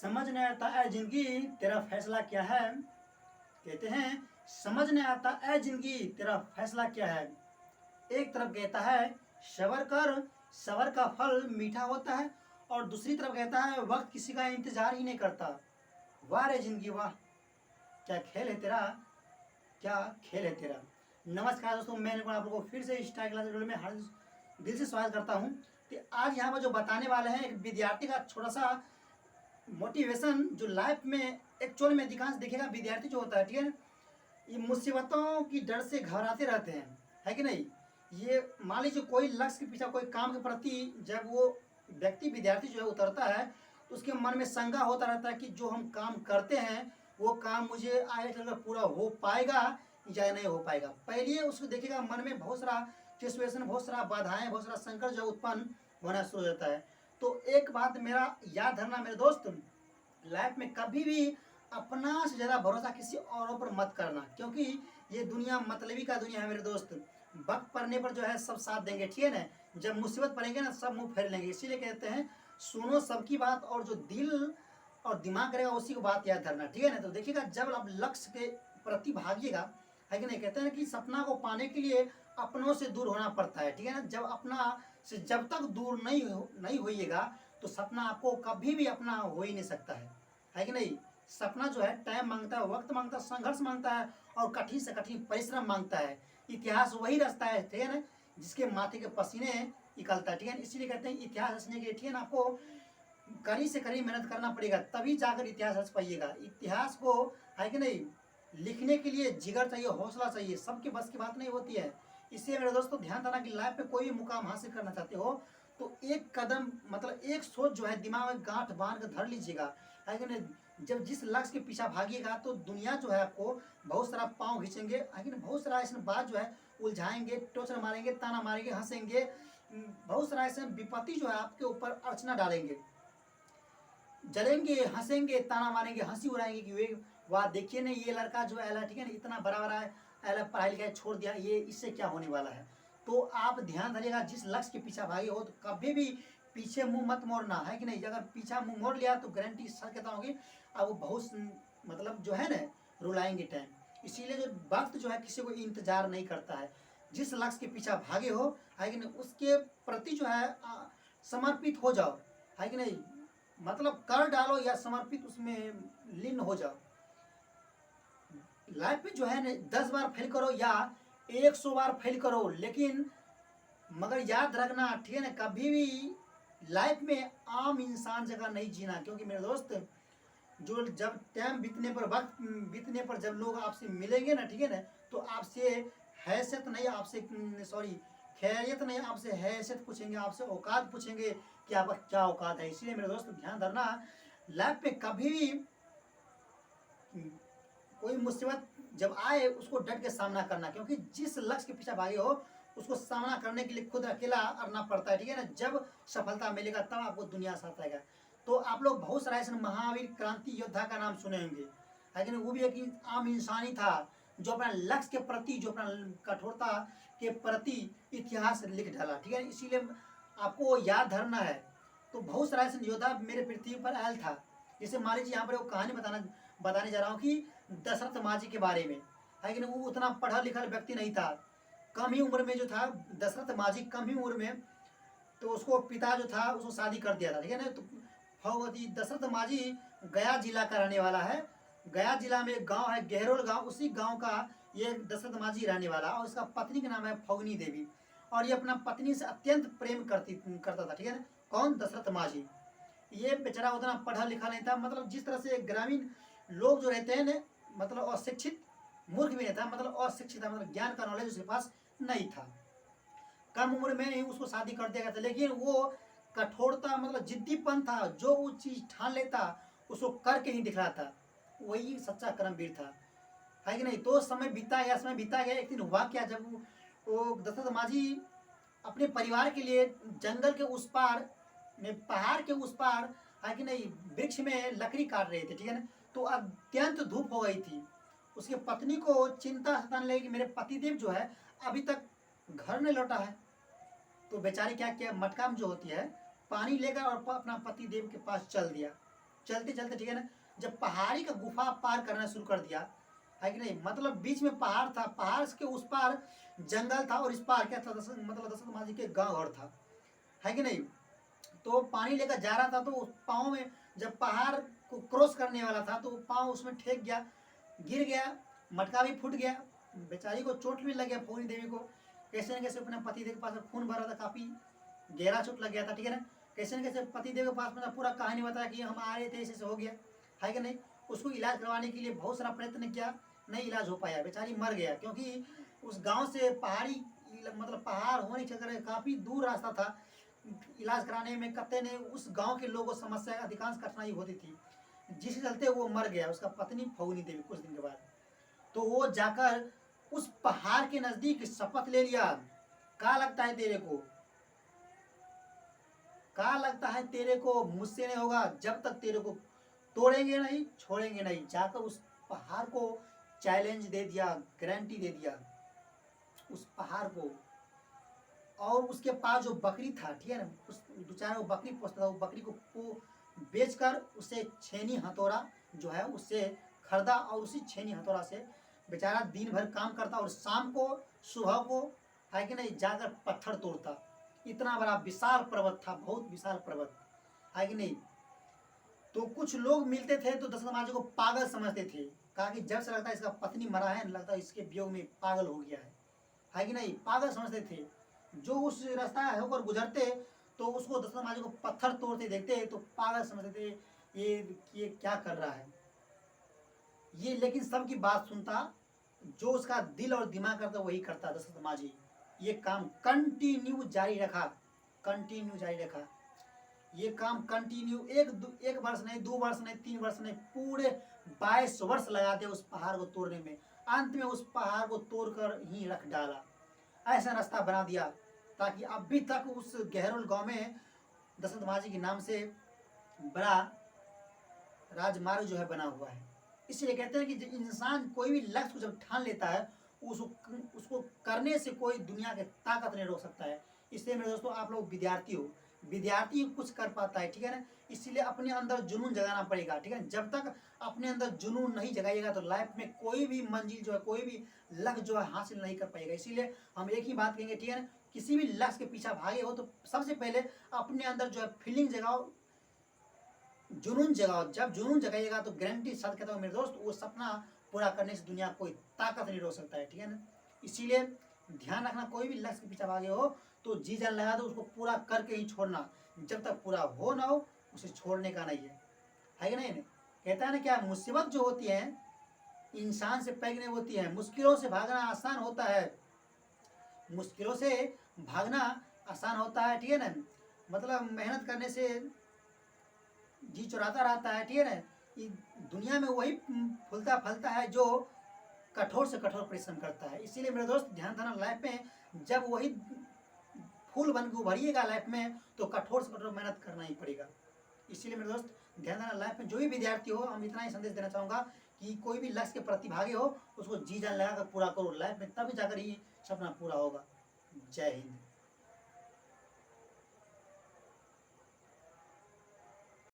समझ नहीं आता ऐ जिंदगी तेरा फैसला क्या है। कहते हैं समझ नहीं आता ऐ जिंदगी तेरा फैसला क्या है। एक तरफ कहता है सबर कर, सबर का फल मीठा होता है, और दूसरी तरफ कहता है वक्त किसी का इंतजार ही नहीं करता। वाह रे जिंदगी वाह, क्या खेल है तेरा, क्या खेल है तेरा। नमस्कार दोस्तों, मैं आप लोगों को फिर से स्टार क्लास वीडियो में हर दिल से स्वागत करता हूं। कि आज यहाँ पर जो बताने वाले हैं एक विद्यार्थी का छोटा सा मोटिवेशन, जो लाइफ में एक्चुअल में अधिकांश देखेगा विद्यार्थी जो होता है, ठीक है ना, ये मुसीबतों की डर से घबराते रहते हैं, है कि नहीं। ये मान लीजिए कोई लक्ष्य के पीछे, कोई काम के प्रति जब वो व्यक्ति विद्यार्थी जो है उतरता है, तो उसके मन में शंका होता रहता है कि जो हम काम करते हैं वो काम मुझे आगे चलकर पूरा हो पाएगा या नहीं हो पाएगा। पहले उसको देखिएगा मन में बहुत सारा सिचुएशन, बहुत सारा बाधाएं, बहुत सारा संकट जो उत्पन्न होना शुरू हो जाता है। तो एक बात मेरा याद रखना मेरे दोस्त, लाइफ में कभी भी अपना से ज़्यादा भरोसा किसी औरों पर मत करना, क्योंकि ये दुनिया मतलबी का दुनिया है मेरे दोस्त। वक्त पड़ने पर जो है सब साथ देंगे, ठीक है ना, जब मुसीबत पड़ेंगे ना सब मुंह फेर लेंगे। इसीलिए कहते हैं सुनो सबकी बात, और जो दिल और दिमाग करेगा उसी को बात याद धरना, ठीक है ना। तो देखिएगा जब आप लक्ष्य के प्रति भागिएगा, है कि नहीं, कहते हैं कि सपना को पाने के लिए अपनों से दूर होना पड़ता है, ठीक है ना। जब अपना से जब तक दूर नहीं होइएगा तो सपना आपको कभी भी अपना हो ही नहीं सकता है कि नहीं। सपना जो है टाइम मांगता है, वक्त मांगता है, संघर्ष मांगता है, और कठिन से कठिन परिश्रम मांगता है। इतिहास वही रास्ता है, ठीक है ना, जिसके माथे के पसीने निकलता है, ठीक है। इसीलिए कहते हैं इतिहास रचने के लिए, ठीक है ना, आपको कड़ी से कड़ी मेहनत करना पड़ेगा, तभी जाकर इतिहास रच पाइएगा। इतिहास को, है कि नहीं, लिखने के लिए जिगर चाहिए, हौसला चाहिए, सबके बस की बात नहीं होती है। इसलिए मेरे दोस्तों ध्यान देना कि लाइफ में कोई भी मुकाम हासिल करना चाहते हो तो एक कदम मतलब एक सोच जो है दिमाग में गांठ बांध कर धर लीजिएगा, है कि नहीं। जब जिस लक्ष्य के पीछा भागिएगा तो दुनिया जो है आपको बहुत सारा पाँव खींचेंगे, है कि नहीं, बहुत सारा ऐसा बात जो है उलझाएंगे, टोचर मारेंगे, ताना मारेंगे, हंसेंगे, बहुत सारा ऐसे विपत्ति जो है आपके ऊपर अर्चना डालेंगे, जलेंगे, हंसेंगे, ताना मारेंगे, हंसी उड़ाएंगे कि वे वाह देखिए ना ये लड़का जो है, ठीक है ना, इतना बड़ा बड़ा है, पढ़ाई लिखाई छोड़ दिया, ये इससे क्या होने वाला है। तो आप ध्यान धरिएगा, जिस लक्ष्य के पीछे भागे हो तो कभी भी पीछे मुंह मत मोड़ना, है कि नहीं। अगर पीछा मुंह मोड़ लिया तो गारंटी सर कहता होगी अब वो बहुत मतलब जो है ना रुलाएंगे टाइम। इसीलिए जो वक्त जो है किसी को इंतजार नहीं करता है। जिस लक्ष्य के पीछे भागे हो, है कि नहीं, उसके प्रति जो है समर्पित हो जाओ, है कि नहीं, मतलब कर डालो या समर्पित उसमें लीन हो जाओ। लाइफ में जो है ना 10 बार फेल करो या 100 बार फेल करो, लेकिन मगर याद रखना, ठीक है ना, कभी भी लाइफ में आम इंसान जगह नहीं जीना। क्योंकि मेरे दोस्त जो जब टाइम बीतने पर, वक्त बीतने पर जब लोग आपसे मिलेंगे ना, ठीक है ना, तो आपसे हैसियत नहीं, आपसे सॉरी खैरियत नहीं, आपसे हैसियत पूछेंगे, आपसे औकात पूछेंगे कि आपका क्या औकात है। इसलिए मेरे दोस्त ध्यान धरना, लाइफ में कभी भी कोई मुसीबत जब आए उसको डट के सामना करना, क्योंकि जिस लक्ष्य के पीछे भागे हो उसको सामना करने के लिए खुद अकेला करना पड़ता है, ठीक है ना। जब सफलता मिलेगा तब आपको दुनिया साथ आएगा। तो आप लोग बहुत सारा ऐसे महावीर क्रांति योद्धा का नाम सुने होंगे, लेकिन वो भी एक आम इंसान ही था जो अपना लक्ष्य के प्रति, जो अपना कठोरता के प्रति इतिहास लिख डाला, ठीक है। इसीलिए आपको याद धरना है। तो बहुत सारा ऐसे योद्धा मेरे पृथ्वी पर आयल था। जैसे मान लीजिए यहाँ पर वो कहानी बताने जा रहा हूँ कि दशरथ मांझी के बारे में, है कि नहीं। वो उतना पढ़ा लिखा व्यक्ति नहीं था, कम ही उम्र में जो था दशरथ मांझी, कम ही उम्र में तो उसको पिता जो था उसको शादी कर दिया था, ठीक है ना। तो भगवती दशरथ मांझी गया जिला का रहने वाला है। गया जिला में एक गांव है गहरोल गांव, उसी गांव का ये दशरथ मांझी रहने वाला, और उसका पत्नी का नाम है फगनी देवी। और ये अपना पत्नी से अत्यंत प्रेम करता था, ठीक है ना। कौन? दशरथ मांझी। ये बेचारा उतना पढ़ा लिखा नहीं था, मतलब जिस तरह से ग्रामीण लोग जो रहते हैं ना, मतलब अशिक्षित, मूर्ख भी नहीं था, मतलब अशिक्षित था, मतलब ज्ञान का नॉलेज उसके पास नहीं था। कम उम्र में ही उसको शादी कर दिया गया था, लेकिन वो कठोरता, मतलब जिद्दीपन था, जो वो चीज ठान लेता उसको करके ही दिखलाता, वही सच्चा कर्मवीर था, है कि नहीं। तो समय बीता गया। एक दिन हुआ क्या, जब वो दशरथ मांझी अपने परिवार के लिए जंगल के उस पार में, पहाड़ के उस पार, है कि नहीं, वृक्ष में लकड़ी काट रहे थे, ठीक है ना। तो अत्यंत धूप हो गई थी। उसकी पत्नी को चिंता सताने लगी कि मेरे पतिदेव जो है अभी तक घर नहीं लौटा है। तो बेचारी क्या किया, मटका में जो होती है पानी लेकर और अपना पतिदेव के पास चल दिया। चलते चलते, ठीक है ना, जब पहाड़ी का गुफा पार करना शुरू कर दिया, है कि नहीं, मतलब बीच में पहाड़ था, पहाड़ के उस पार जंगल था और इस पार क्या था, दशरथ महाराज के गांव घर था, है कि नहीं। तो पानी लेकर जा रहा था, तो उस पाँव में जब पहाड़ को क्रॉस करने वाला था तो पाँव उसमें ठेक गया, गिर गया, मटका भी फूट गया, बेचारी को चोट भी लग गया, फौरी देवी को। कैसे न कैसे अपने पति देव के पास खून भरा था, काफी गहरा चोट लग गया था, ठीक है ना। कैसे न कैसे पति देव के पास मतलब पूरा कहानी बताया कि हम आ रहे थे, ऐसे हो गया, है कि नहीं। उसको इलाज करवाने के लिए बहुत सारा प्रयत्न किया, नहीं इलाज हो पाया, बेचारी मर गया, क्योंकि उस गांव से पहाड़ी मतलब पहाड़ होने के चक्कर काफी दूर रास्ता था। इलाज कराने में कत्ते ने उस गांव के लोगों को समस्या अधिकांश कठिनाई होती थी, जिसके चलते वो मर गया, उसका पत्नी फौगनी देवी कुछ दिन के बाद। तो वो जाकर उस पहाड़ के नजदीक शपथ ले लिया, क्या लगता है तेरे को, क्या लगता है तेरे को, मुझसे नहीं होगा, जब तक तेरे को तोड़ेंगे नहीं छोड़ेंगे नहीं। जाकर उस पहाड़ को चैलेंज दे दिया, गारंटी दे दिया उस पहाड़ को। और उसके पास जो बकरी था, ठीक है ना, उस बेचारे वो बकरी पोसता था, वो बकरी को बेचकर उसे छेनी हथौड़ा जो है उससे खरीदा, और उसी छेनी हथौड़ा से बेचारा दिन भर काम करता और शाम को सुबह को, है कि नहीं, जाकर पत्थर तोड़ता। इतना बड़ा विशाल पर्वत था, बहुत विशाल पर्वत, है कि नहीं। तो कुछ लोग मिलते थे तो दशरथ महाराज को पागल समझते थे, कहा कि जब से लगता है इसका पत्नी मरा है, लगता है इसके वियोग में पागल हो गया है कि नहीं, पागल समझते थे। जो उस रास्ता होकर गुजरते तो उसको दशरथ महाराज को पत्थर तोड़ते देखते तो पागल समझते थे, ये क्या कर रहा है ये। लेकिन सबकी बात सुनता, जो उसका दिल और दिमाग करता वही करता दशरथ महाराज जी। ये काम कंटिन्यू जारी रखा, कंटिन्यू जारी रखा, ये काम कंटिन्यू एक वर्ष नहीं, 2 वर्ष नहीं, 3 वर्ष नहीं, पूरे 22 वर्ष लगाते उस पहाड़ को तोड़ने में। अंत में उस पहाड़ को तोड़कर ही रख डाला, ऐसा रास्ता बना दिया, ताकि अभी तक उस गहरोल गांव में दशरथ महाराज के नाम से बड़ा राजमार्ग जो है बना हुआ है। इसलिए कहते हैं कि जब इंसान कोई भी लक्ष्य को जब ठान लेता है, उसको करने से कोई दुनिया के ताकत नहीं रोक सकता है। इसलिए मेरे दोस्तों, आप लोग विद्यार्थी हो, विद्यार्थी कुछ कर पाता है, ठीक है ना। इसलिए अपने अंदर जुनून जगाना पड़ेगा, ठीक है। जब तक अपने अंदर जुनून नहीं जगाइएगा तो लाइफ में कोई भी मंजिल जो है, कोई भी लक्ष्य जो है हासिल नहीं कर पाएगा। इसीलिए हम एक ही बात कहेंगे, ठीक है ना, किसी भी लक्ष्य के पीछे भागे हो तो सबसे पहले अपने अंदर जो है फीलिंग जगाओ, जुनून जगाओ। जब जुनून जगाइएगा तो गारंटी साथ कहता हूँ मेरे दोस्त, वो सपना पूरा करने से दुनिया कोई ताकत नहीं रोक सकता है, ठीक है ना। इसीलिए ध्यान रखना, कोई भी लक्ष्य के पीछे भागे हो तो जी जान लगा दो, उसको पूरा करके ही छोड़ना। जब तक पूरा हो ना हो उसे छोड़ने का नहीं है कि नहीं। कहता है ना, क्या मुसीबत जो होती है इंसान से पैग नहीं होती है, मुश्किलों से भागना आसान होता है, मुश्किलों से भागना आसान होता है, ठीक है ना। मतलब मेहनत करने से जी चुराता रहता है, ठीक है ना। दुनिया में वही फूलता फलता है जो कठोर से कठोर परिश्रम करता है। इसीलिए मेरे दोस्त ध्यान देना, लाइफ में जब वही फूल बन के उभरिएगा लाइफ में, तो कठोर से कठोर मेहनत करना ही पड़ेगा। इसीलिए मेरे दोस्त ध्यान देना, लाइफ में जो भी विद्यार्थी हो, हम इतना ही संदेश देना चाहूँगा कि कोई भी लक्ष्य के प्रति भागे हो उसको जी जान लगा कर पूरा करो, लाइफ में तभी जाकर ही सपना पूरा होगा। जय हिंद।